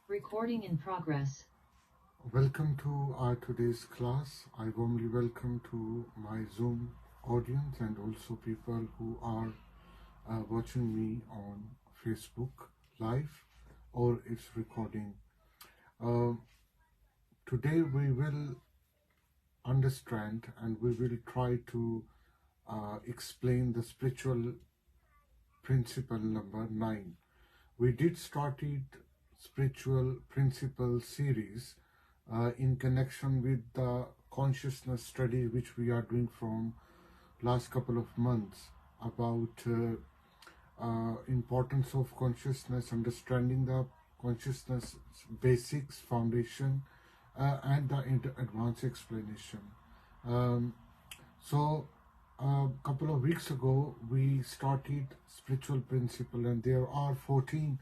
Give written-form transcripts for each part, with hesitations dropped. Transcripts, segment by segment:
Recording in progress. Welcome to our today's class. I warmly welcome to my Zoom audience and also people who are watching me on Facebook Live or its recording. Uh, Today we will understand and we will try to explain the spiritual principle number 9. We did started spiritual principle series in connection with the consciousness study which we are doing from last couple of months about importance of consciousness, understanding the consciousness basics, foundation, and the advanced explanation. Um, so a couple of weeks ago we started spiritual principle, and there are 14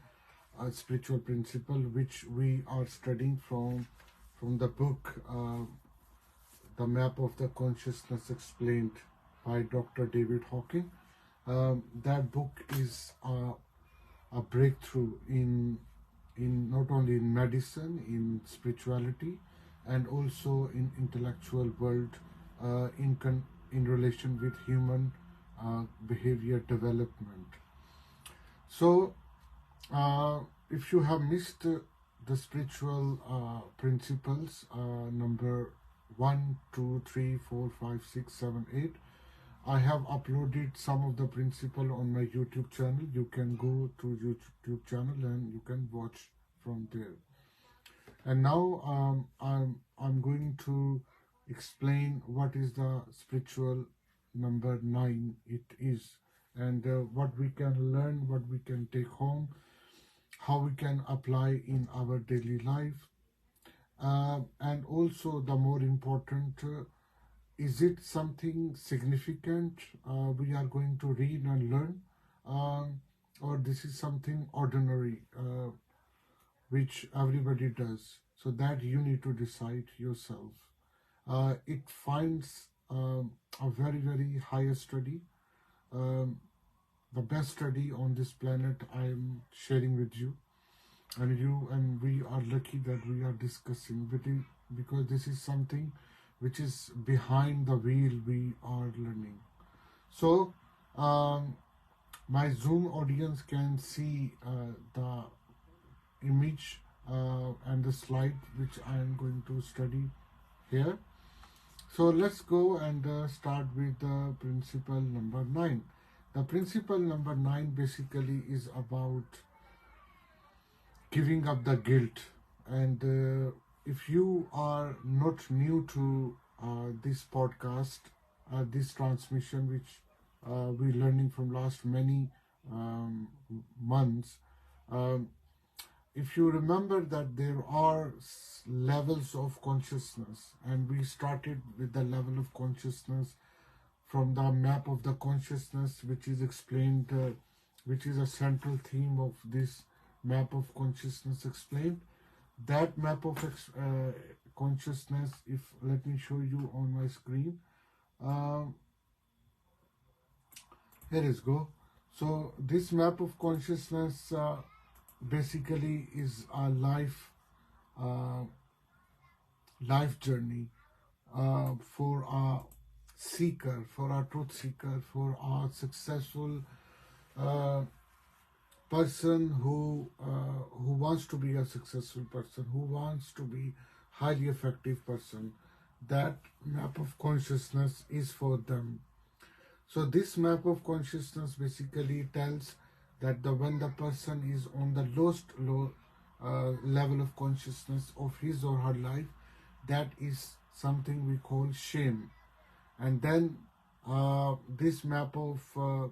spiritual principle which we are studying from the book The Map of the Consciousness Explained by Dr. David Hawking. That book is a breakthrough in not only in medicine, in spirituality, and also in intellectual world, in relation with human behavior development. So if you have missed the spiritual principles number 1, 2, 3, 4, 5, 6, 7, 8, I have uploaded some of the principle on my YouTube channel. You can go to YouTube channel and you can watch from there. And now I'm going to explain what is the spiritual number 9 it is, and what we can learn, what we can take home, how we can apply in our daily life, and also the more important, is it something significant we are going to read and learn, or this is something ordinary which everybody does. So that you need to decide yourself. It finds a very higher study, um, the best study on this planet I am sharing with you, and we are lucky that we are discussing with it, because this is something which is behind the wheel we are learning. So my Zoom audience can see the image and the slide which I am going to study here. So let's go and start with the principle number 9. The principle number 9 basically is about giving up the guilt. And if you are not new to this podcast, this transmission which we're learning from last many months, um, if you remember that there are levels of consciousness, and we started with the level of consciousness from the map of the consciousness, which is explained, which is a central theme of this map of consciousness explained. That map of consciousness, if let me show you on my screen, uh, here is go. So this map of consciousness basically is a uh, life journey for a seeker, for a truth seeker, for a successful uh, person who wants to be a successful person, who wants to be highly effective person. That map of consciousness is for them. So this map of consciousness basically tells that when the person is on the lowest level of consciousness of his or her life, that is something we call shame. And then this map of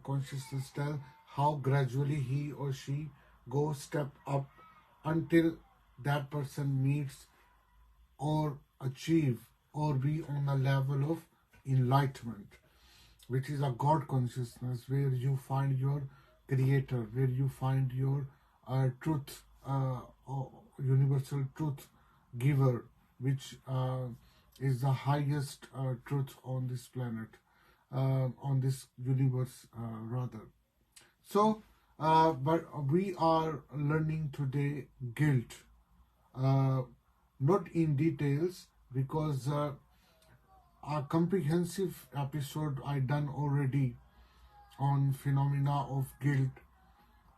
consciousness tells how gradually he or she goes step up until that person meets or achieve or be on a level of enlightenment, which is a God consciousness, where you find your creator, where you find your truth, universal truth giver, which is the highest truth on this planet, on this universe rather. So, but we are learning today guilt. not in details, because a comprehensive episode I done already on phenomena of guilt,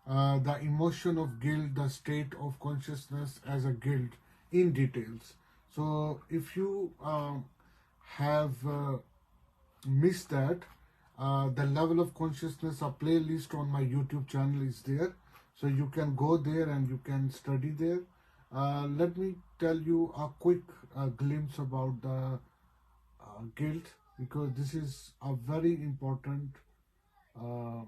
the emotion of guilt, the state of consciousness as a guilt in details. So if you have missed that, the level of consciousness, a playlist on my YouTube channel is there. So you can go there and you can study there. Let me tell you a quick glimpse about the guilt, because this is a very important uh,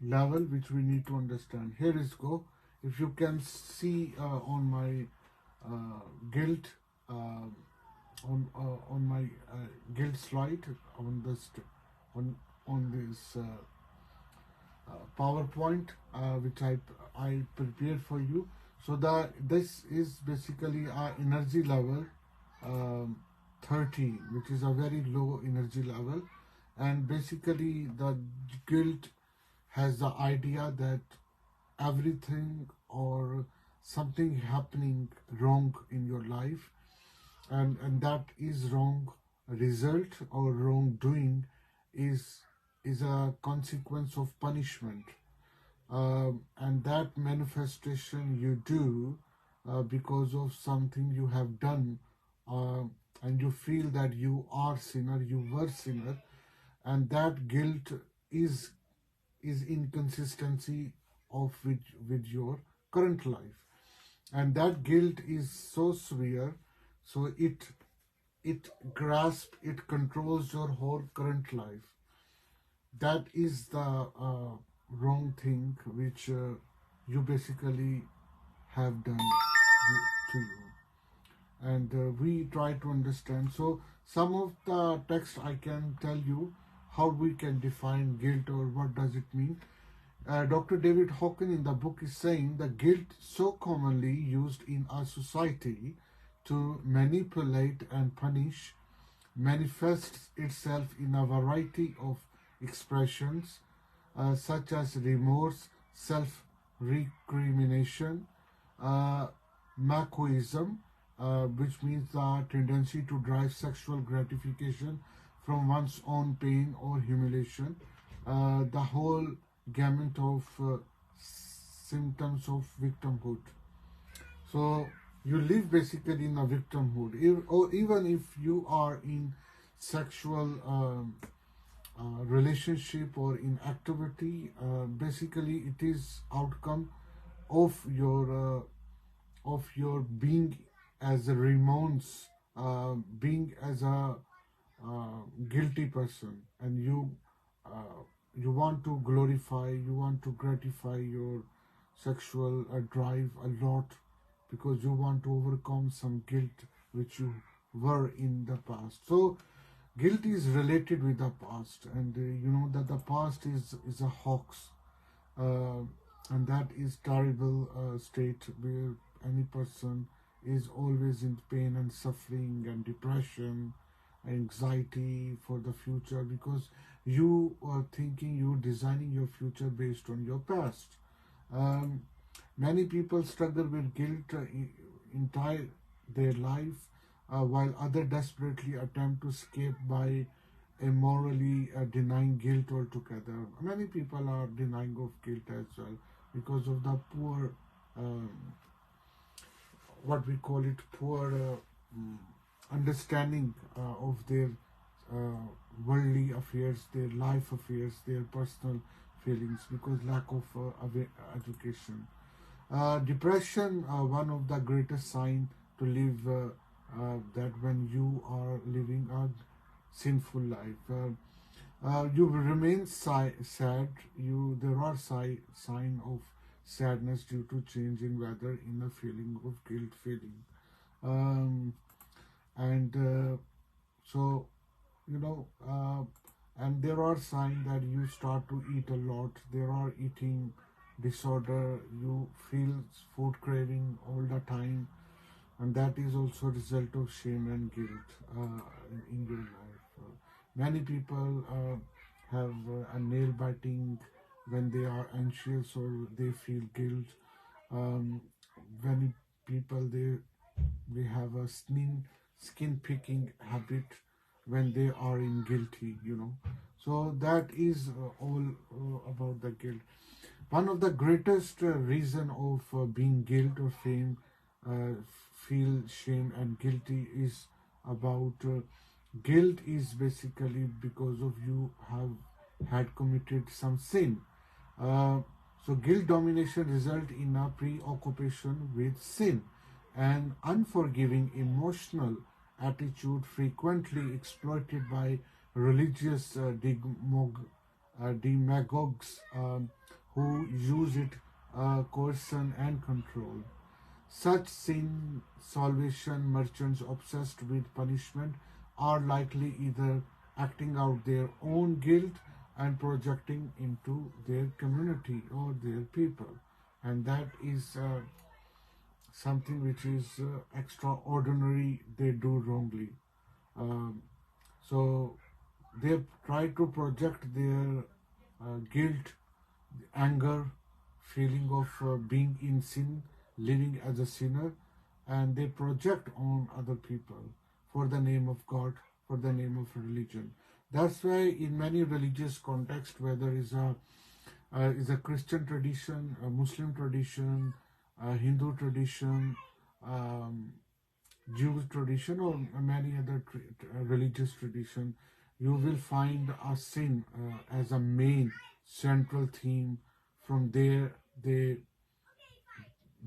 level which we need to understand. Here is go. If you can see on my guilt, on my guilt slide on this on this PowerPoint, which I prepared for you. So this is basically our energy level, um, 30, which is a very low energy level, and basically the guilt has the idea that everything or something happening wrong in your life, and that is wrong result or wrongdoing is a consequence of punishment, and that manifestation you do because of something you have done, uh, and you feel that you are sinner, you were sinner, and that guilt is inconsistency of with your current life, and that guilt is so severe, so it grasps, it controls your whole current life. That is the wrong thing which you basically have done to you, and we try to understand. So some of the text I can tell you how we can define guilt or what does it mean. Dr. David Hawken in the book is saying the guilt so commonly used in our society to manipulate and punish manifests itself in a variety of expressions, such as remorse, self-recrimination, uh, masochism, which means the tendency to derive sexual gratification from one's own pain or humiliation, the whole gamut of symptoms of victimhood. So you live basically in a victimhood, or even if you are in sexual relationship or in activity, basically it is outcome of your being as a remorse, being as a guilty person, and you want to glorify, you want to gratify your sexual drive a lot, because you want to overcome some guilt which you were in the past. So guilt is related with the past, and you know that the past is a hoax, uh, and that is terrible state where any person is always in pain and suffering and depression, anxiety for the future, because you are thinking, you designing your future based on your past. um, Many people struggle with guilt entire their life, while others desperately attempt to escape by immorally denying guilt altogether. Many people are denying of guilt as well because of the poor, um, what we call it, poor mm, understanding of their uh, worldly affairs, their life affairs, their personal feelings, because lack of education. Depression, one of the greatest sign to live that when you are living a sinful life. You will remain sad. There are sign of sadness due to change in weather, in a feeling of guilt feeling, um, and so you know. And there are signs that you start to eat a lot. There are eating disorder. You feel food craving all the time, and that is also a result of shame and guilt in your life. Many people have a nail biting when they are anxious or they feel guilt. Um, when people, they have a skin picking habit when they are in guilty, So that is all about the guilt. One of the greatest reason of being guilt or uh, feel shame and guilty is about guilt is basically because of you have had committed some sin. Uh, so guilt domination result in a preoccupation with sin, and unforgiving emotional attitude frequently exploited by religious demagogues who use it coercion and control. Such sin salvation merchants obsessed with punishment are likely either acting out their own guilt and projecting into their community or their people. And that is something which is extraordinary, they do wrongly. Um, so they try to project their guilt, anger, feeling of being in sin, living as a sinner, and they project on other people for the name of God, for the name of religion. That's why in many religious contexts, whether is a Christian tradition, a Muslim tradition, a Hindu tradition, um, Jewish tradition, or many other religious tradition, you will find a sin as a main central theme. From there, they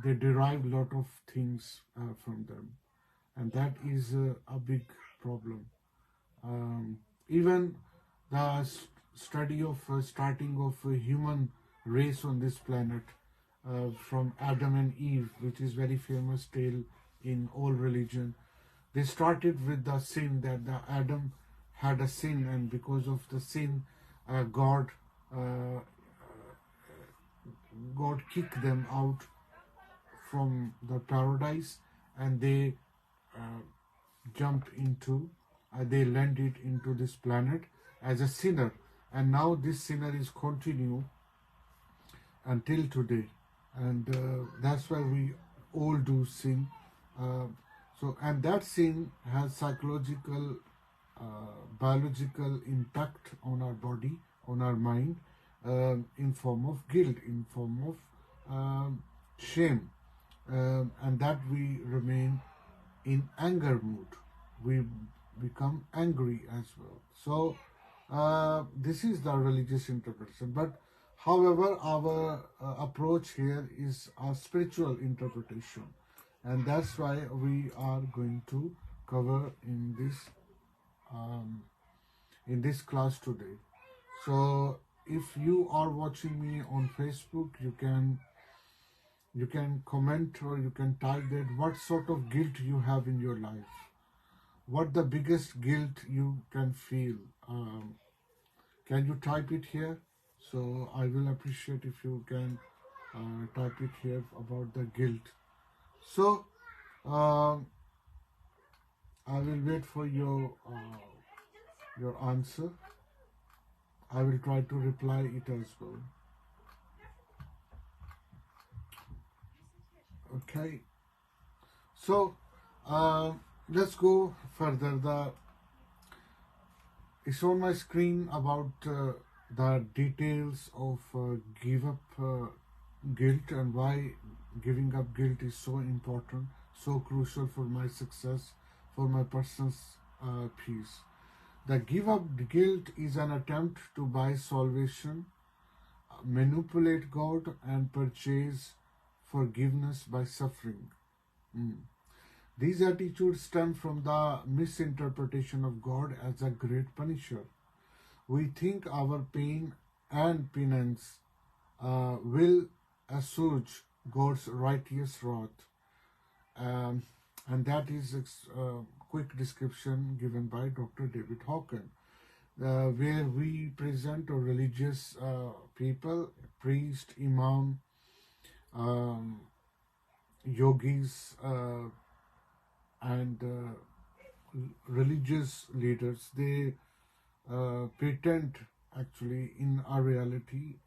derive a lot of things from them, and that is a big problem. Even the study of starting of a human race on this planet from Adam and Eve, which is very famous tale in all religion. They started with the sin that the Adam had a sin, and because of the sin, uh, God kicked them out from the paradise, and uh, they landed into this planet as a sinner, and now this sinner is continue until today, and that's why we all do sin. Uh, and that sin has psychological, biological impact on our body, on our mind, in form of guilt, in form of shame, and that we remain in anger mood. We become angry as well. So this is the religious interpretation. But however, our approach here is a spiritual interpretation, and that's why we are going to cover um, in this class today. So if you are watching me on Facebook, you can comment, or you can type that what sort of guilt you have in your life, what the biggest guilt you can feel. Can you type it here? So I will appreciate if you can type it here about the guilt. So I will wait for your answer. I will try to reply it as well. Okay. So let's go further. It's on my screen about the details of give up guilt, and why giving up guilt is so important, so crucial for my success, for my personal peace. The give up guilt is an attempt to buy salvation, manipulate God, and purchase forgiveness by suffering. These attitudes stem from the misinterpretation of God as a great punisher. We think our pain and penance will assuage God's righteous wrath. And that is a quick description given by Dr. David Hawkins, where we present a religious people, priest, imam, yogis, and religious leaders. They pretend actually in our reality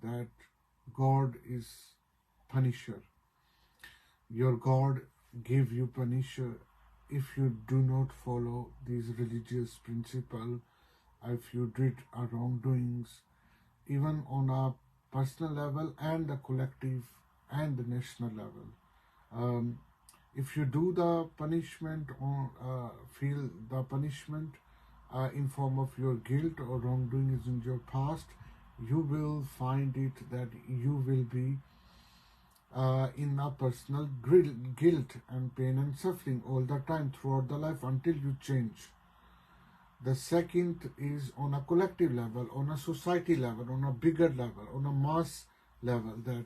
that God is punisher. your God give you punish if you do not follow these religious principles, if you did a wrongdoings, even on a personal level and the collective and the national level. If you do the punishment or feel the punishment in form of your guilt or wrongdoing is in your past, you will find it that you will be in a personal guilt and pain and suffering all the time throughout the life until you change. The second is on a collective level, on a society level, on a bigger level, on a mass level, that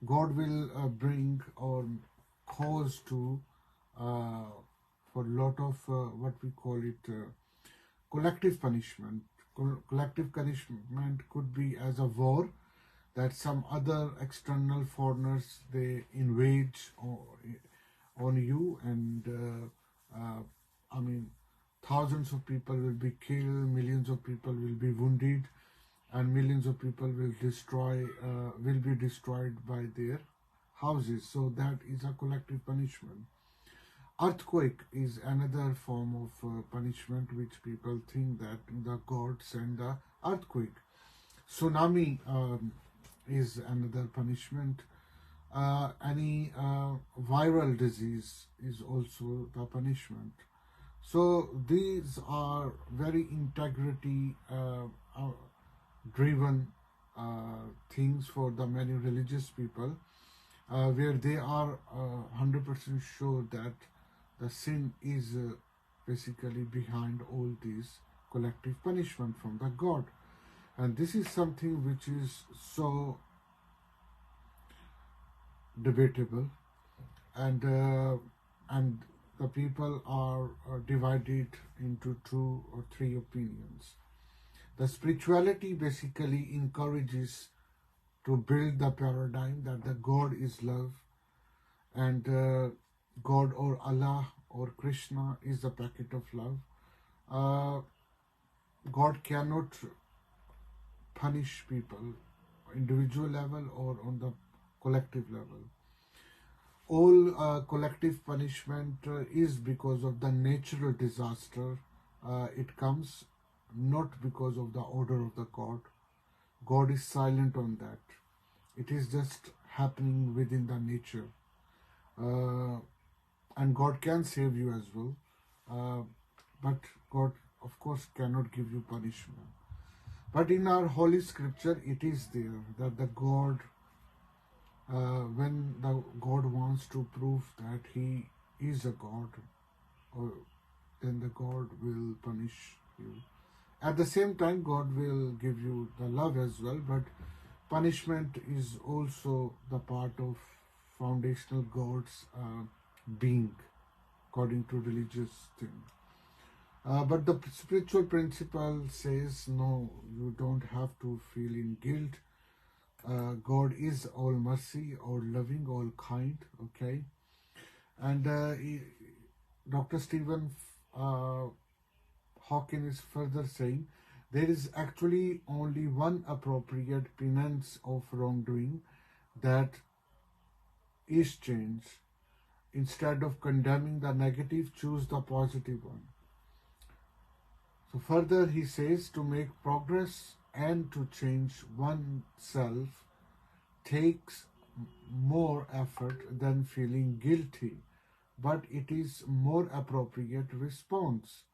God will bring or cause to for a lot of what we call it collective punishment. Collective punishment could be as a war, that some other external foreigners they invade on you, and I mean thousands of people will be killed, millions of people will be wounded, and millions of people will be destroyed by their houses. So that is a collective punishment. Earthquake is another form of punishment, which people think that the God sent the earthquake. Tsunami is another punishment. Any viral disease is also the punishment. So these are very integrity driven things for the many religious people, where they are 100% sure that the sin is basically behind all these collective punishment from the God. And this is something which is so debatable, and the people are divided into 2 or 3 opinions. The spirituality basically encourages to build the paradigm that the God is love, and God or Allah or Krishna is the packet of love. God cannot punish people individual level or on the collective level. All collective punishment is because of the natural disaster. It comes not because of the order of the God. God is silent on that. It is just happening within the nature. And God can save you as well. But God, of course, cannot give you punishment. But in our holy scripture, it is there that the God, when the God wants to prove that He is a God, then the God will punish you. At the same time, God will give you the love as well, but punishment is also the part of foundational God's being, according to religious thing. But the spiritual principle says, no, you don't have to feel in guilt. God is all mercy, all loving, all kind, okay? And Dr. Stephen Hawking is further saying, there is actually only one appropriate penance of wrongdoing, that is change. Instead of condemning the negative, choose the positive one. So further he says, to make progress and to change oneself takes more effort than feeling guilty, but it is more appropriate response.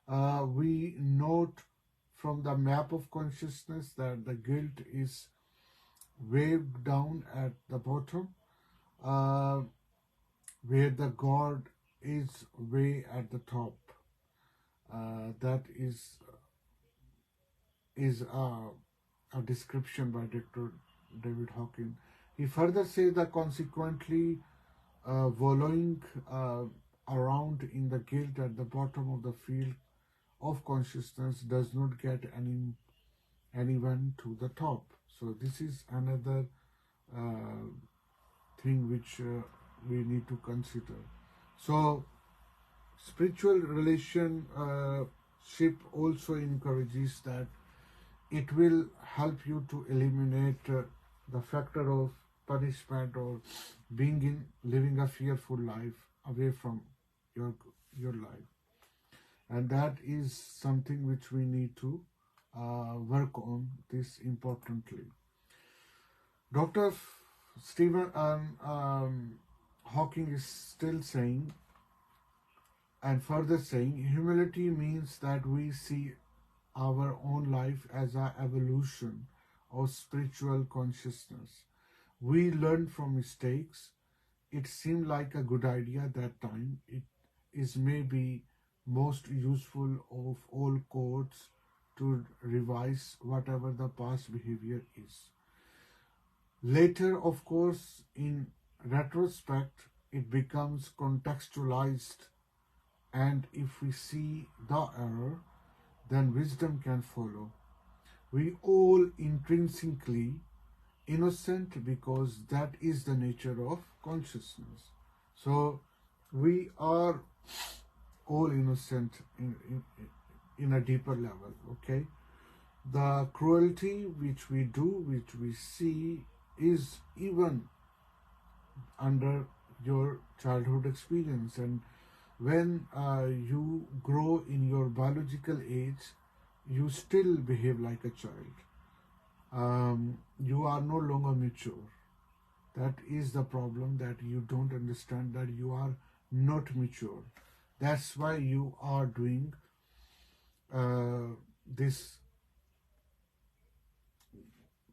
We note from the map of consciousness that the guilt is waved down at the bottom, where the God is way at the top. That is a description by Dr. David Hawking. He further says that consequently, wallowing around in the guilt at the bottom of the field of consciousness does not get anyone to the top. So this is another thing which we need to consider. So spiritual relationship also encourages that it will help you to eliminate the factor of punishment or living a fearful life away from your life. And that is something which we need to work on this importantly. Dr. Stephen Hawking is still saying, and further saying, humility means that we see our own life as an evolution of spiritual consciousness. We learn from mistakes. It seemed like a good idea at that time. It is maybe most useful of all codes to revise whatever the past behavior is. Later, of course, in retrospect, it becomes contextualized, and if we see the error, then wisdom can follow. We all intrinsically innocent because that is the nature of consciousness. So we are all innocent in a deeper level, okay? The cruelty which we do, which we see, is even under your childhood experience. And when you grow in your biological age, you still behave like a child. You are no longer mature. That is the problem, that you don't understand that you are not mature. That's why you are doing this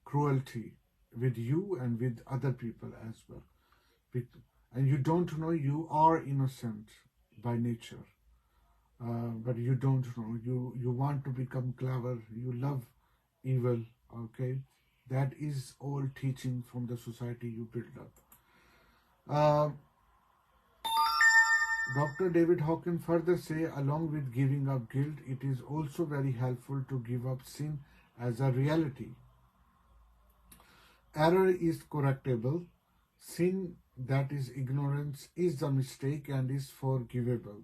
cruelty with you and with other people as well. And you don't know you are innocent by nature, but you don't know. You want to become clever. You love evil. Okay, that is all teaching from the society you build up. Dr. David Hawkins further say, along with giving up guilt, it is also very helpful to give up sin as a reality. Error is correctable. Sin, that is ignorance, is a mistake and is forgivable.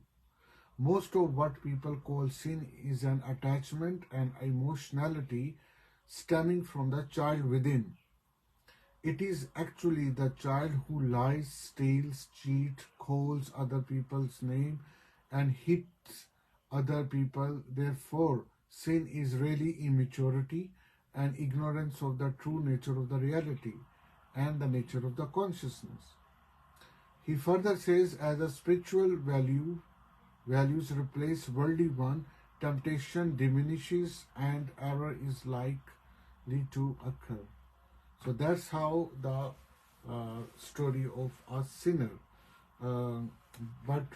Most of what people call sin is an attachment and emotionality stemming from the child within. It is actually the child who lies, steals, cheats, calls other people's name and hits other people. Therefore, sin is really immaturity and ignorance of the true nature of the reality and the nature of the consciousness. He further says, as a spiritual values replace worldly one, temptation diminishes and error is likely to occur. So that's how the story of a sinner. But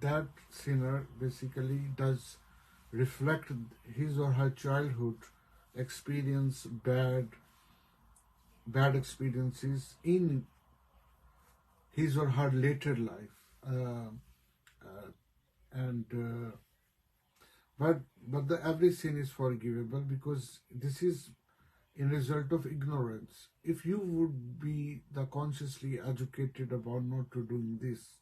that sinner basically does reflect his or her childhood experience, bad experiences in his or her later life. But every sin is forgivable because this is in result of ignorance. If you would be the consciously educated about not to doing this,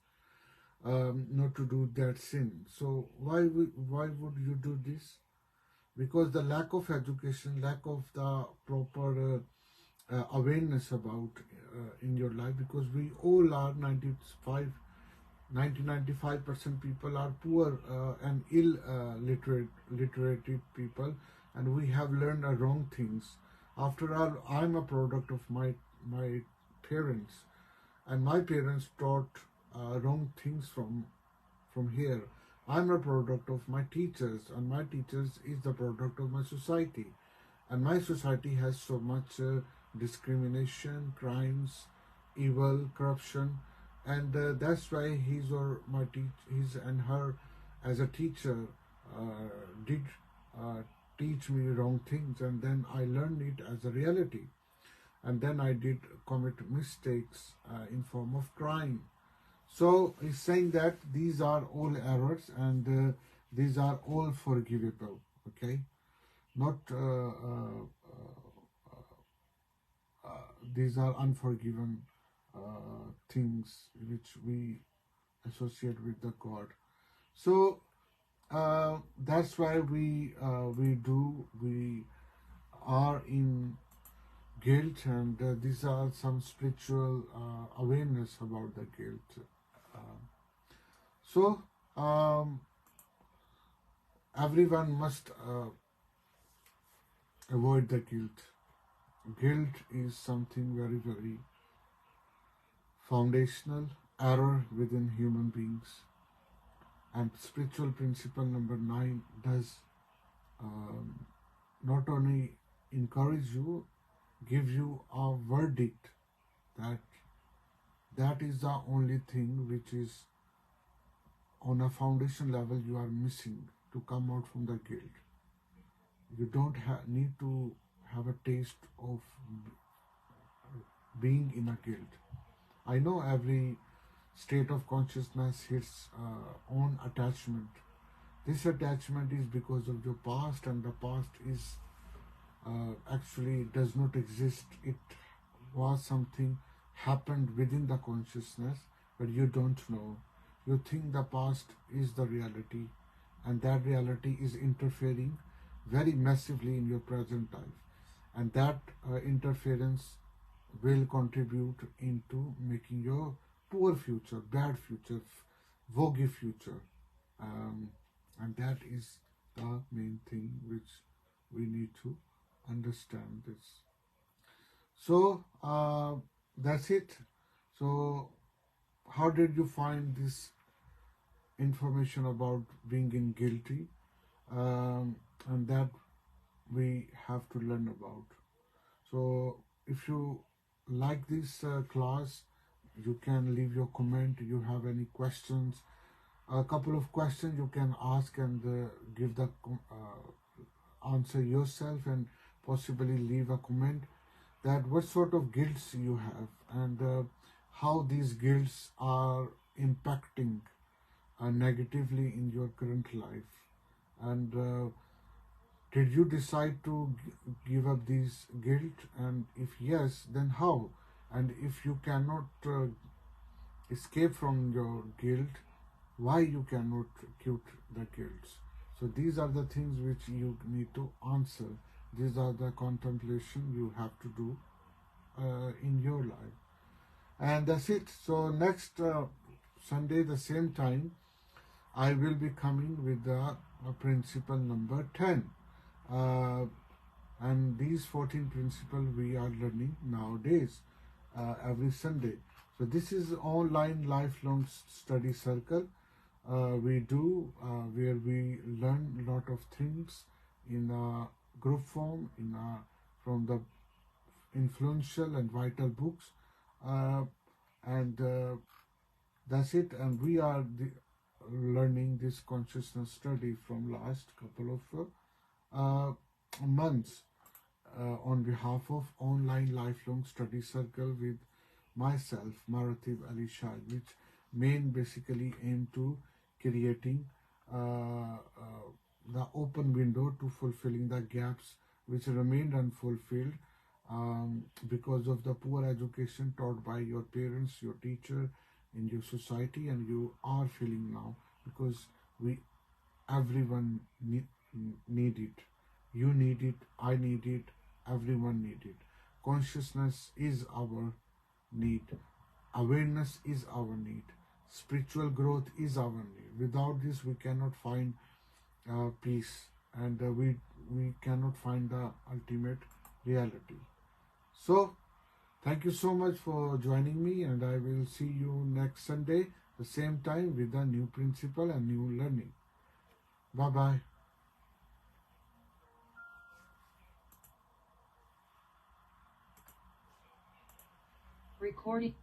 not to do that sin, so why would you do this? Because the lack of education, lack of the proper awareness about in your life, because we all are 95% people are poor and literate people, and we have learned wrong things. After all, I'm a product of my parents, and my parents taught wrong things from here. I'm a product of my teachers, and my teachers is the product of my society, and my society has so much discrimination, crimes, evil, corruption, and that's why his and her as a teacher did teach me wrong things, and then I learned it as a reality, and then I did commit mistakes in form of crime. So he's saying that these are all errors and these are all forgivable. Okay, not these are unforgiven things which we associate with the God. So that's why we are in guilt, and these are some spiritual awareness about the guilt. Uh, so everyone must avoid the guilt. Guilt is something very, very foundational error within human beings. And spiritual principle number 9 does not only encourage you, give you a verdict that that is the only thing which is on a foundation level you are missing to come out from the guilt. You don't need to have a taste of being in a guilt. I know every state of consciousness hits own attachment. This attachment is because of your past, and the past is actually does not exist. It was something happened within the consciousness, but you don't know. You think the past is the reality, and that reality is interfering very massively in your present life, and that interference will contribute into making your poor future, bad future, vogue future, and that is the main thing which we need to understand this. So that's it. So how did you find this information about being in guilty? And that we have to learn about. So if you like this class, you can leave your comment. You have any questions, a couple of questions you can ask, and give the answer yourself, and possibly leave a comment that what sort of guilts you have, and how these guilts are impacting negatively in your current life, and did you decide to give up these guilt, and if yes, then how? And if you cannot escape from your guilt, why you cannot quit the guilt? So these are the things which you need to answer. These are the contemplation you have to do in your life. And that's it. So next Sunday, the same time, I will be coming with the principle number 10. And these 14 principles we are learning nowadays every Sunday. So this is online lifelong study circle we do where we learn a lot of things in a group form, from the influential and vital books, and that's it. And we are learning this consciousness study from last couple of months on behalf of online lifelong study circle with myself, Maratib Ali Shad, which basically aim to creating the open window to fulfilling the gaps which remained unfulfilled because of the poor education taught by your parents, your teacher, in your society, and you are feeling now, because everyone need it. You need it, I need it, everyone need it. Consciousness is our need. Awareness is our need. Spiritual growth is our need. Without this, we cannot find peace, and we cannot find the ultimate reality. So, thank you so much for joining me, and I will see you next Sunday, the same time, with a new principle and new learning. Bye-bye. Recording.